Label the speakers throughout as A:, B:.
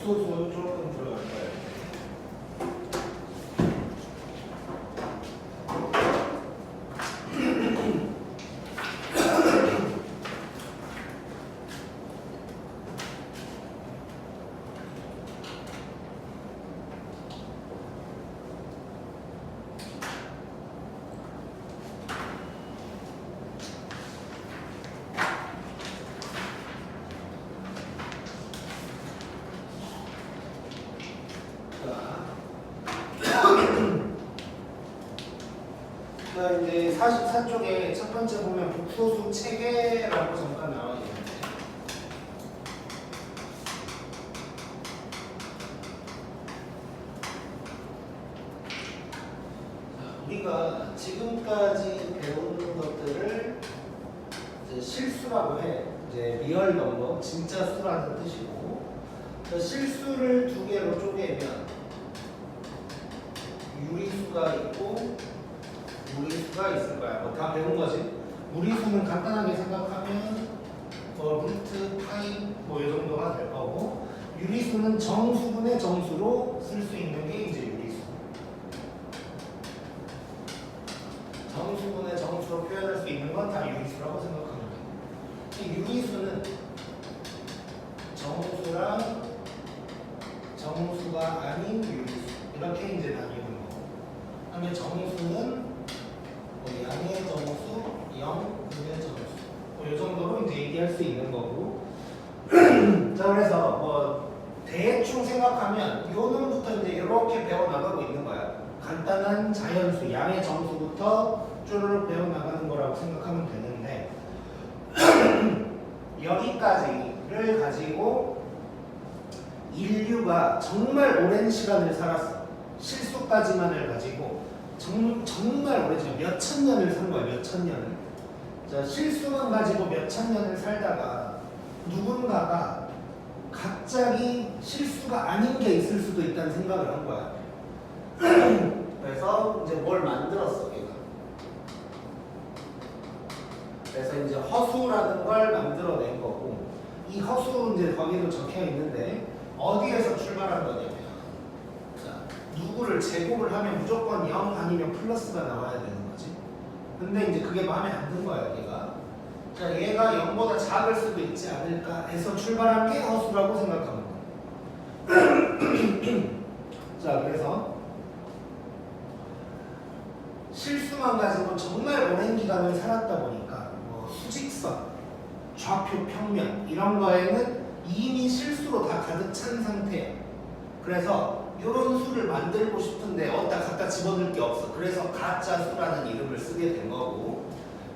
A: 복소수 조금 들어갈 거예요. 자, 이제 44쪽에 첫 번째 보면 복소수 체계라고 잠깐 나와 있는데, 우리가 지금까지 배우는 것들을 이제 실수라고 해. 이제 리얼 넘버, 진짜 수라는 뜻이고, 실수를 두 개로 쪼개면 유리수가 있고 무리수가 있을 거야. 뭐 다 배운 거지. 무리수는 간단하게 생각하면 루트 파이 뭐 이 정도가 될 거고, 유리수는 정수분의 정수로 쓸 수 있는 게 이제 유리수. 정수분의 정수로 표현할 수 있는 건 다 유리수라고 생각하면 돼. 이 유리수는 정수랑 정수가 아닌 유리수 이렇게 이제 나뉘는 거고, 그다음에 정수는 양의 정수, 0, 분의 정수 이 정도로 이제 얘기할 수 있는 거고. 자, 그래서 뭐 대충 생각하면 요 놈부터 이제 이렇게 배워 나가고 있는 거야. 간단한 자연수, 양의 정수부터 쭈르륵 배워 나가는 거라고 생각하면 되는데, 여기까지를 가지고 인류가 정말 오랜 시간을 살았어. 실수까지만을 가지고 정말 오래죠. 몇천 년을 산 거야. 몇천 년을. 자, 실수만 가지고 몇천 년을 살다가 누군가가 갑자기 실수가 아닌 게 있을 수도 있다는 생각을 한 거야. 그래서 이제 뭘 만들었어, 얘가. 그래서 이제 허수라는 걸 만들어낸 거고, 이 허수 이제 거기도 적혀 있는데 어디에서 출발한 거냐면, 누구를 제곱을 하면 무조건 0 아니면 플러스가 나와야 되는 거지. 근데 이제 그게 마음에 안 든 거야, 얘가. 자, 얘가 0보다 작을 수도 있지 않을까 해서 출발한 게 허수라고 생각하는 거야. 자, 그래서 실수만 가지고 정말 오랜 기간을 살았다 보니까 뭐 수직선, 좌표 평면 이런 거에는 이미 실수로 다 가득 찬 상태야. 그래서 이런 수를 만들고 싶은데 어디다 갖다 집어넣을 게 없어. 그래서 가짜 수라는 이름을 쓰게 된 거고,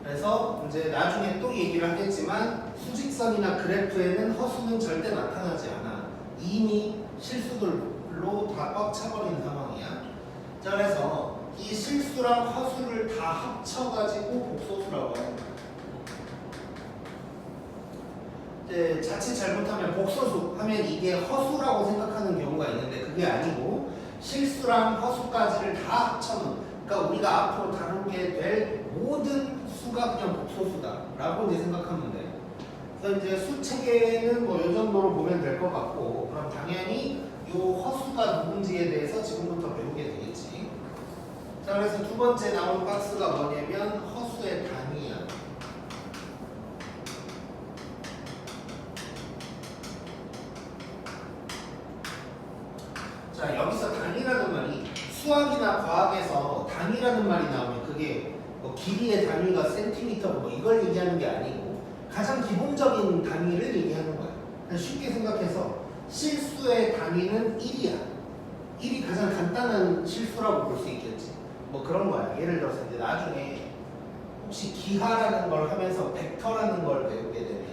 A: 그래서 이제 나중에 또 얘기를 하겠지만 수직선이나 그래프에는 허수는 절대 나타나지 않아. 이미 실수들로 다 꽉 차버린 상황이야. 자, 그래서 이 실수랑 허수를 다 합쳐가지고 복소수라고 합니다. 자칫 잘못하면 복소수 하면 이게 허수라고 생각하는 경우가 있는데 그게 아니고, 실수랑 허수까지를 다 합쳐놓은, 그러니까 우리가 앞으로 다루게 될 모든 수가 그냥 복소수다 라고 이제 생각하면 돼. 그래서 이제 수 체계는 뭐 이 정도로 보면 될 것 같고, 그럼 당연히 이 허수가 누군지에 대해서 지금부터 배우게 되겠지. 자, 그래서 두 번째 나온 박스가 뭐냐면 허수의 단위야. 자, 여기서 단위라는 말이 수학이나 과학에서 단위라는 말이 나오면 그게 뭐 길이의 단위가 센티미터고 뭐 이걸 얘기하는 게 아니고 가장 기본적인 단위를 얘기하는 거야. 쉽게 생각해서 실수의 단위는 1이야. 1이 가장 간단한 실수라고 볼 수 있겠지. 뭐 그런 거야. 예를 들어서 이제 나중에 혹시 기하라는 걸 하면서 벡터라는 걸 배우게 되면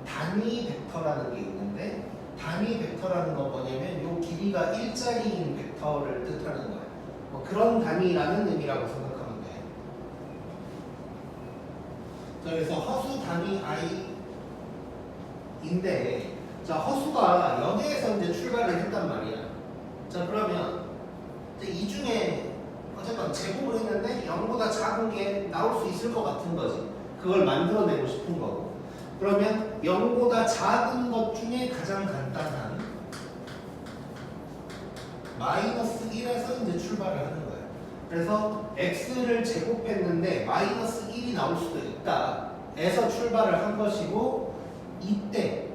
A: 단위 벡터라는 게 있는데, 단위 벡터라는 건 뭐냐면 요 길이가 일자리인 벡터를 뜻하는 거야. 뭐 그런 단위라는 의미라고 생각하면 돼. 자, 그래서 허수 단위 i인데, 자, 허수가 여기에서 이제 출발을 했단 말이야. 자, 그러면 이제 이 중에 어쨌건 제곱을 했는데 0보다 작은 게 나올 수 있을 것 같은 거지. 그걸 만들어내고 싶은 거고. 그러면 0보다 작은 것 중에 가장 간단한 마이너스 1에서 이제 출발을 하는 거예요. 그래서 x를 제곱했는데 마이너스 1이 나올 수도 있다 에서 출발을 한 것이고, 이때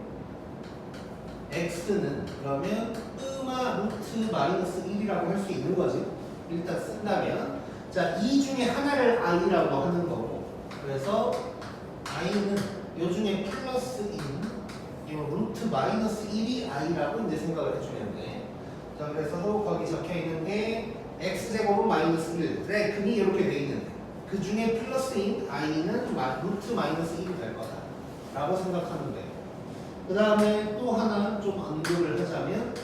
A: x는 그러면 루트 마이너스 1이라고 할 수 있는 거지. 일단 쓴다면, 자, 이 중에 하나를 i라고 하는 거고, 그래서 i는 요 중에 플러스인 요 루트 마이너스 1이 i라고 이제 생각을 해주면 돼. 자, 그래서 거기 적혀 있는 게 x제곱은 마이너스 1. 그래, 근이 이렇게 돼 있는데 그 중에 플러스인 i는 루트 마이너스 1이 될 거다 라고 생각하면 돼. 그 다음에 또 하나 좀 언급을 하자면,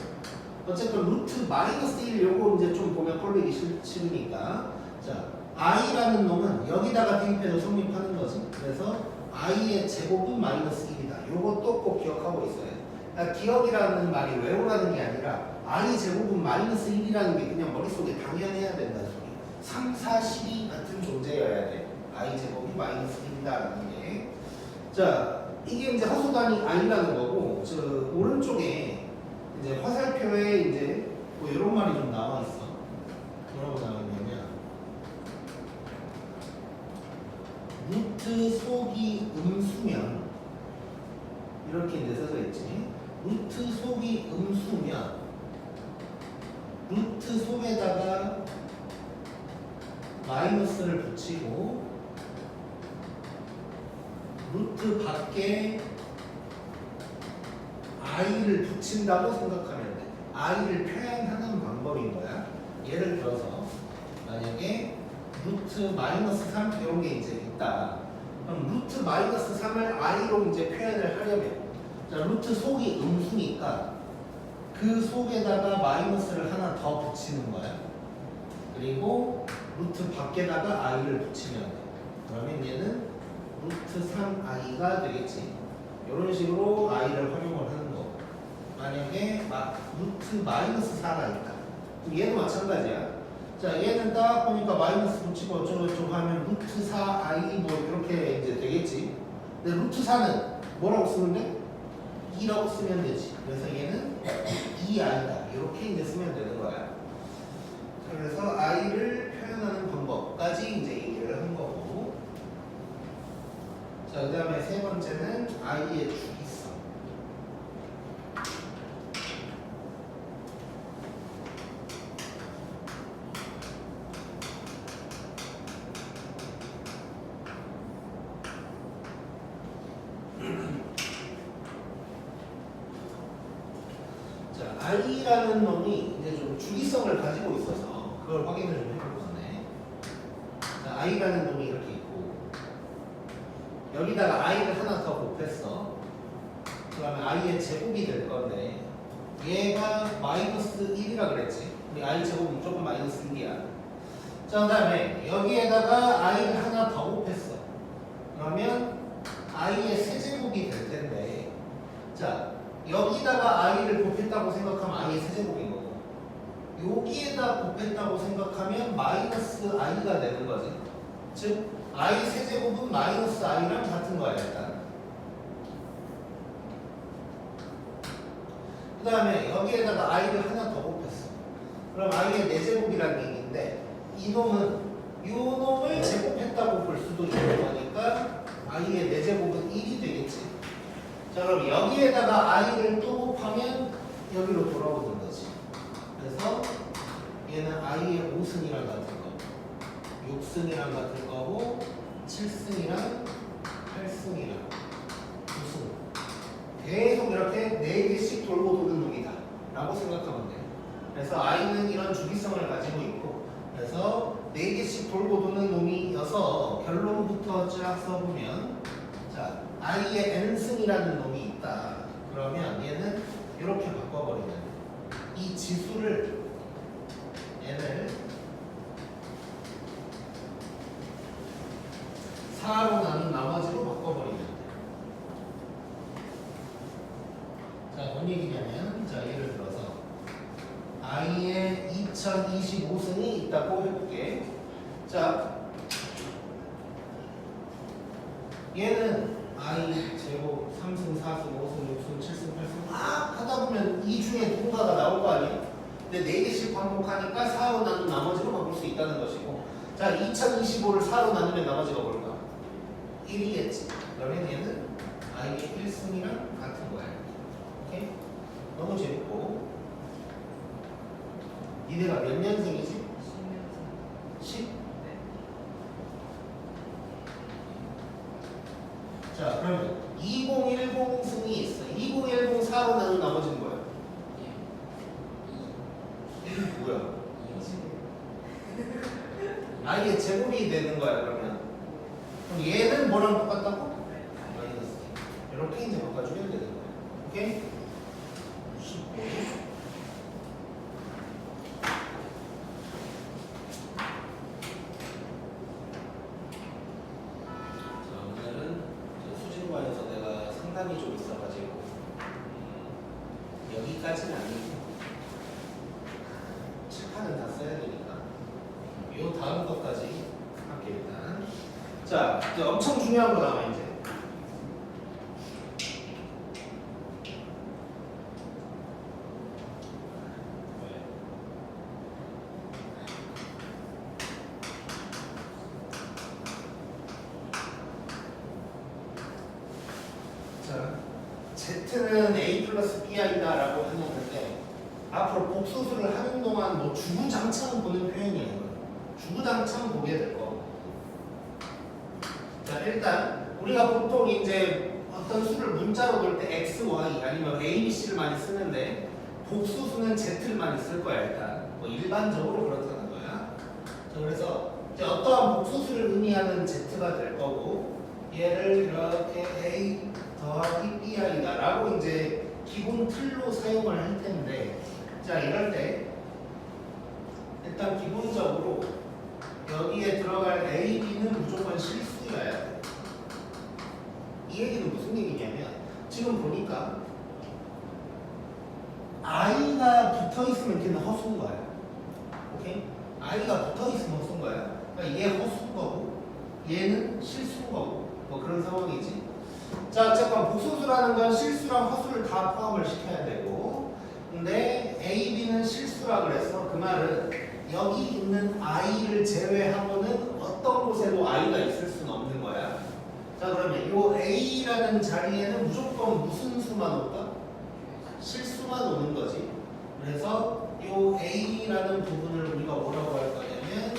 A: 어쨌든 루트 마이너스 1 요거 이제 좀 보면 꼴리기 싫으니까, 자, i라는 놈은 여기다가 대입해서 성립하는 거지. 그래서 i의 제곱은 마이너스 1이다. 요것도 꼭 기억하고 있어야 돼. 그러니까 기억이라는 말이 외우라는 게 아니라 i 제곱은 마이너스 1이라는 게 그냥 머릿속에 당연해야 된다는 소리. 3, 4, 12 같은 존재여야 돼. i 제곱이 마이너스 1이다라는 게. 자, 이게 이제 허수단위 i라는 거고, 저 오른쪽에 이제 화살표에 이제 뭐 이런 말이 좀 나와 있어. 뭐라고 나와 있냐면, 루트 속이 음수면, 이렇게 이제 써져 있지. 루트 속이 음수면 루트 속에다가 마이너스를 붙이고 루트 밖에 i를 붙인다고 생각하면 돼. i를 표현하는 방법인 거야. 예를 들어서 만약에 루트 마이너스 3 이런 게 이제 있다. 그럼 루트 마이너스 3을 i로 이제 표현을 하려면, 자, 루트 속이 음수니까 그 속에다가 마이너스를 하나 더 붙이는 거야. 그리고 루트 밖에다가 i를 붙이면 돼. 그러면 얘는 루트 3i가 되겠지. 이런 식으로 i를 활용을 하는 거. 만약에 루트 마이너스 4가 있다. 그럼 얘도 마찬가지야. 자, 얘는 딱 보니까 마이너스 붙이고 어쩌고저쩌고 하면 루트 4i 뭐 이렇게 이제 되겠지. 근데 루트 4는 뭐라고 쓰면 돼? 2라고 쓰면 되지. 그래서 얘는 2i다. 이렇게 이제 쓰면 되는 거야. 그래서 i를 표현하는 방법까지 이제 얘기를 한 거고. 자, 그 다음에 세 번째는 i의 주기성. 자, i라는 놈이 이제 좀 주기성을 가지고 있어서 그걸 확인을 좀 해볼 건데, 자, i라는 놈이 이렇게 있고 여기다가 i를 하나 더 곱했어. 그러면 i의 제곱이 될 건데 얘가 마이너스 1이라 그랬지. 우리 i 제곱은 무조건 마이너스 1이야. 자, 그 다음에 여기에다가 i를 하나 더 곱했어. 그러면 i의 세제곱이 될 텐데, 자, 여기다가 i를 곱했다고 생각하면 i의 세제곱인 거고, 여기에다 곱했다고 생각하면 마이너스 i가 되는 거지. 즉 i 세제곱은 마이너스 i랑 같은 거야 일단. 그 다음에 여기에다가 i를 하나 더 곱했어. 그럼 i의 4제곱이라는 얘기인데, 이 놈은 이 놈을 제곱했다고 볼 수도 있는 거니까 i의 4제곱은 1이 되겠지. 자, 그럼 여기에다가 i를 또 곱하면 여기로 돌아오는 거지. 그래서 얘는 i의 5승이랑 같은 거, 6승이랑 같은 거고, 7승이랑 8승이랑 9승. 계속 이렇게 4개씩 돌고 도는 놈이다 라고 생각하면 돼요. 그래서 i는 이런 주기성을 가지고 있고, 그래서 4개씩 돌고 도는 놈이어서 결론부터 쫙 써보면, 자, i의 n승이라는 놈이 있다. 그러면 얘는 이렇게 바꿔버리면 이 지수를 n을 4로 나눈 나머지로 바꿔버리면 돼. 자, 뭔 얘기냐면, 자, 예를 들어서 i의 2025승이 있다고 해볼게. 자, 얘는 i 제곱 3승, 4승, 5승, 6승, 7승, 8승 막 하다 보면 이 중에 누군가가 나올 거 아니야? 근데 4개씩 반복하니까 4로 나눈 나머지로 바꿀 수 있다는 것이고 자 2025를 4로 나누면 나머지가 뭘까? 1이겠지. 그러면 얘는 i의 1승이랑 같은 거야. 오케이? 너무 재밌고 니네가 몇 년생이지? 10? 자 그러면 2010승이 있어. 2010 4로 나눈 나머지는 뭐야? 1이 뭐야? i의 제곱이 되는 거야 그러면. 그럼 얘는 뭐랑 똑같다고? 마이너스. 이렇게 이제 바꿔주면 되는 거야. 오케이? 15. 수진과에서 내가 상담이 좀 있어가지고 여기까지는 아니고 칠판은 다 써야 되니까 요 다음 것까지 할게 일단. 자 이제 엄청 중요한 거 남아 이제. Z는 A 플러스 B이다 라고 하는데 앞으로 복수수를 하는 동안 뭐 주구장창 보는 표현이에요. 주구장창 보게 될 거. 자 일단 우리가 보통 이제 어떤 수를 문자로 볼 때 X, Y 아니면 A, B, C를 많이 쓰는데 복수수는 Z를 많이 쓸 거야 일단. 뭐 일반적으로 그렇다는 거야. 자 그래서 이제 어떠한 복수수를 의미하는 Z가 될 거고 얘를 이렇게 A 더하기 Bi다 라고 이제 기본 틀로 사용을 할 텐데 자 이럴 때 일단 기본적으로 여기에 들어갈 A, B는 무조건 실수여야 돼. 이 얘기는 무슨 얘기냐면 지금 보니까 I가 붙어있으면 걔는 허수인 거야. 오케이? I가 붙어있으면 허수인 거야. 그러니까 얘 허수인 거고 얘는 실수인 거고 뭐 그런 상황이지. 자, 어쨌건 복수수라는 건 실수랑 허수를 다 포함을 시켜야 되고 근데 A, B는 실수라 그래서 그 말은 여기 있는 I를 제외하고는 어떤 곳에도 I가 있을 수는 없는 거야. 자 그러면 요 A라는 자리에는 무조건 무슨 수만 올까? 실수만 오는 거지. 그래서 요 A라는 부분을 우리가 뭐라고 할 거냐면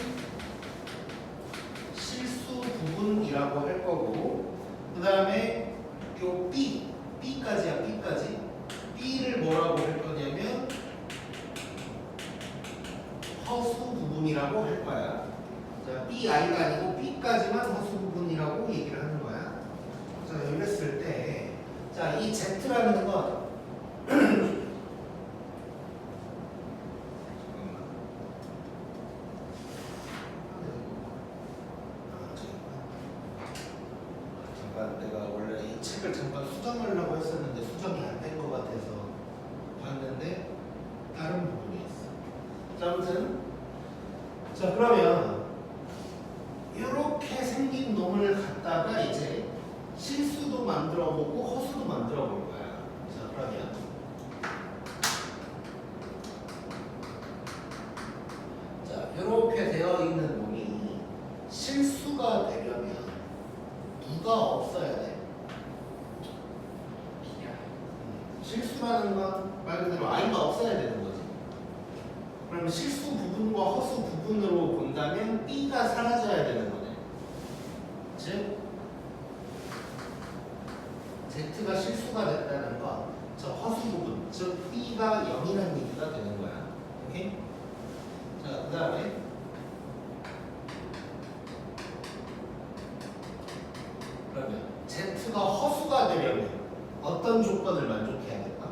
A: 실수 부분이라고 할 거고 그 다음에 요 B, B까지야 B까지 B를 뭐라고 할 거냐면 허수 부분이라고 할 거야. 자, BI가 아니고 B까지만 허수 부분이라고 얘기를 하는 거야. 자, 이랬을 때 자, 이 Z라는 건 내가 원래 이 책을 잠깐 수정하려고 했었는데 수정이 안 된 것 같아서 봤는데 다른 부분이 있어. 자, 아무튼 자 그러면 이렇게 생긴 놈을 갖다가 이제 실수도 만들어 보고 허수도 만들어 볼 거야. 자 그러면 자 이렇게 되어 있는 놈이 실수가 되려면 누가 없어야 돼? 실수라는 건 말 그대로 I가 없어야 되는 거지. 그러면 실수 부분과 허수 부분으로 본다면 B가 사라져야 되는 거네. 즉 Z가 실수가 됐다는 건 저 허수 부분, 즉 B가 0이라는 얘기가 되는 거야. 오케이? 자, 그 다음에 그러면 Z가 허수가 되려면 어떤 조건을 만족해야 될까?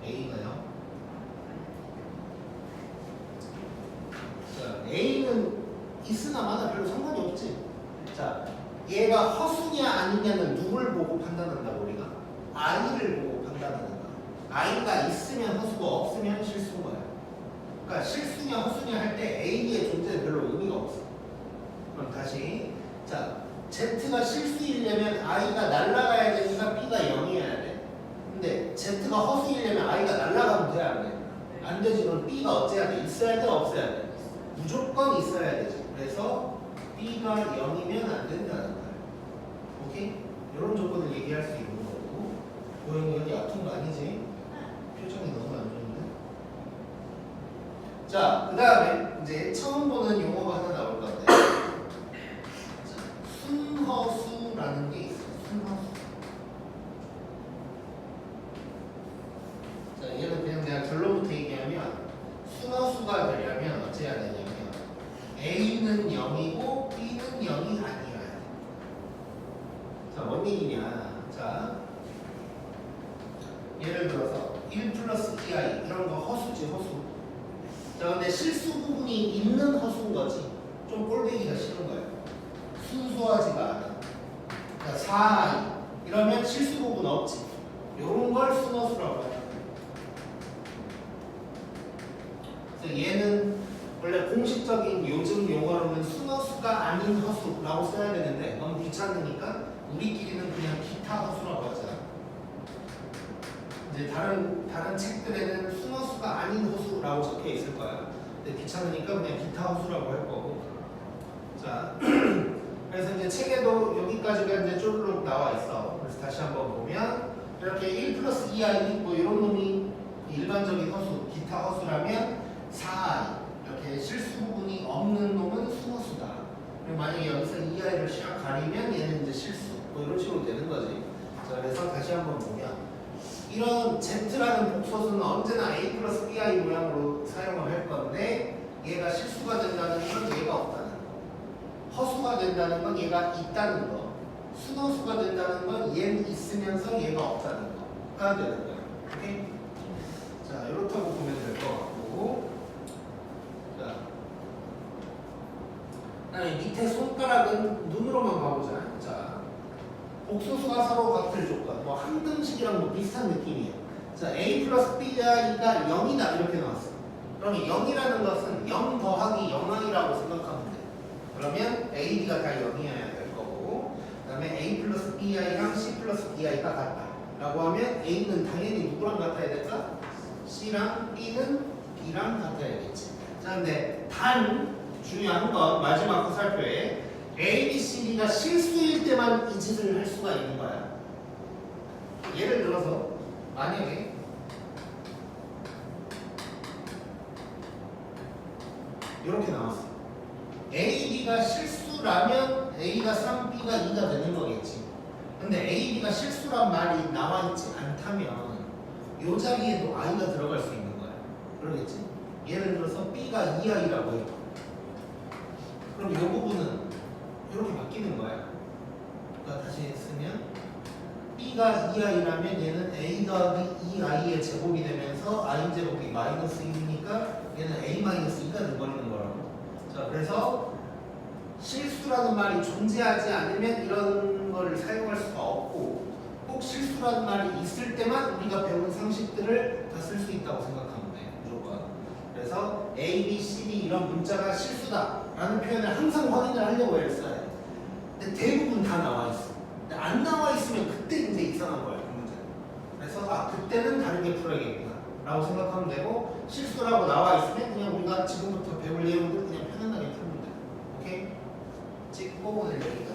A: A가요? 자, A는 있으나 마나 별로 상관이 없지. 자, 얘가 허수냐 아니냐는 누굴 보고 판단한다고 우리가? I를 보고 판단하는 거야. I가 있으면 허수고 없으면 실수인 거야. 그러니까 실수냐 허수냐 할 때 A의 존재는 별로 의미가 없어. 그럼 다시 자 Z가 실수이려면 I가 날아가야 되니까 B가 0이어야 돼. 근데 Z가 허수이려면 I가 날아가면 돼, 안 돼? 안 되지. 그럼 B가 어째야 돼? 있어야 돼, 없어야 돼? 무조건 있어야 되지. 그래서 B가 0이면 안 된다는 거야. 오케이? 이런 조건을 얘기할 수 있는 거고. 고영이 여기 아픈 거 아니지? 표정이 너무 안 좋은데? 자, 그 다음에 이제 처음 보는 용어가 하나 나올 건데. 자, 순허수라는 게 있어. 순허수. 자, 얘는 그냥 내가 결론부터 얘기하면 순허수가 되려면 어째야 되냐면 A는 0이고 B는 0이 아니어야 돼. 자, 뭔 얘기냐? 자, 예를 들어서 1 플러스 2i 이런 거 허수지, 허수. 자, 근데 실수 부분이 있는 허수인 거지. 좀 꼴보기가 싫은 거예요. 순수하지가 않아. 그러니까 4i 이러면 실수 부분 없지. 요런 걸 순허수라고 해요. 그래서 얘는 원래 공식적인 요즘 용어로는 순허수가 아닌 허수라고 써야 되는데 너무 귀찮으니까 우리끼리는 그냥 기타 허수라고 하잖아. 이제 다른 책들에는 순허수가 아닌 허수라고 적혀 있을 거야. 근데 귀찮으니까 그냥 기타 허수라고 할 거고. 자, 그래서 이제 책에도 여기까지가 이제 쭈르륵 나와 있어. 그래서 다시 한번 보면 이렇게 1 플러스 2i 뭐 이런 놈이 일반적인 허수, 기타 허수라면 4i 이렇게 실수 부분이 없는 놈은 순허수다. 그리고 만약에 여기서 2i를 샥 가리면 얘는 이제 실수. 뭐 이런 식으로 되는 거지. 자, 그래서 다시 한번 보면 이런 Z라는 복소수는 언제나 A 플러스 BI 모양으로 사용을 할 건데 얘가 실수가 된다는 건 얘가 없다는 거. 허수가 된다는 건 얘가 있다는 거. 순허수가 된다는 건 얘는 있으면서 얘가 없다는 거가 되는 거예요. 오케이? 자, 이렇다고 보면 될 것 같고. 자, 그다음에 밑에 손가락은 눈으로만 봐보자. 자, 복소수가 서로 같을 조건, 뭐 항등식이랑 뭐 비슷한 느낌이에요. 자, A 플러스 B가 0이다 이렇게 나왔어. 그러면 0이라는 것은 0 더하기 0i라고 생각하면 돼. 그러면 A, B가 다 0이어야 될 거고, 그 다음에 A 플러스 Bi랑 C 플러스 Di가 같다 라고 하면 A는 당연히 누구랑 같아야 될까? C랑 B는 B랑 같아야겠지. 자, 근데 단 중요한 건 마지막 화살표에 A, B, C, D가 실수일 때만 이 짓을 할 수가 있는 거야. 예를 들어서 만약에 이렇게 나왔어. A, B가 실수라면 A가 3, B가 2가 되는 거겠지. 근데 A, B가 실수란 말이 나와 있지 않다면 이 자리에도 I가 들어갈 수 있는 거야. 그러겠지? 예를 들어서 B가 2I라고 해요. 그럼 이 부분은 이렇게 바뀌는 거야. 그러니까 다시 쓰면 B가 2i라면 얘는 A 더하기 2i의 제곱이 되면서 i 제곱이 마이너스 1이니까 얘는 A 마이너스 2가 돼버리는 거라고. 자, 그래서 실수라는 말이 존재하지 않으면 이런 거를 사용할 수가 없고 꼭 실수라는 말이 있을 때만 우리가 배운 상식들을 다 쓸 수 있다고 생각하면 돼. 무조건. 그래서 A, B, C, D 이런 문자가 실수다 라는 표현을 항상 확인을 하려고 애를 써야 돼. 근데 대부분 다 나와 있어. 근데 안 나와 있으면 그때 이제 이상한 거야, 그 문제는. 그래서 그때는 다르게 풀어야겠구나 라고 생각하면 되고, 실수라고 나와 있으면 그냥 우리가 지금부터 배울 내용들 그냥 편안하게 풀면 돼. 오케이? 찍고 오늘 여기까지.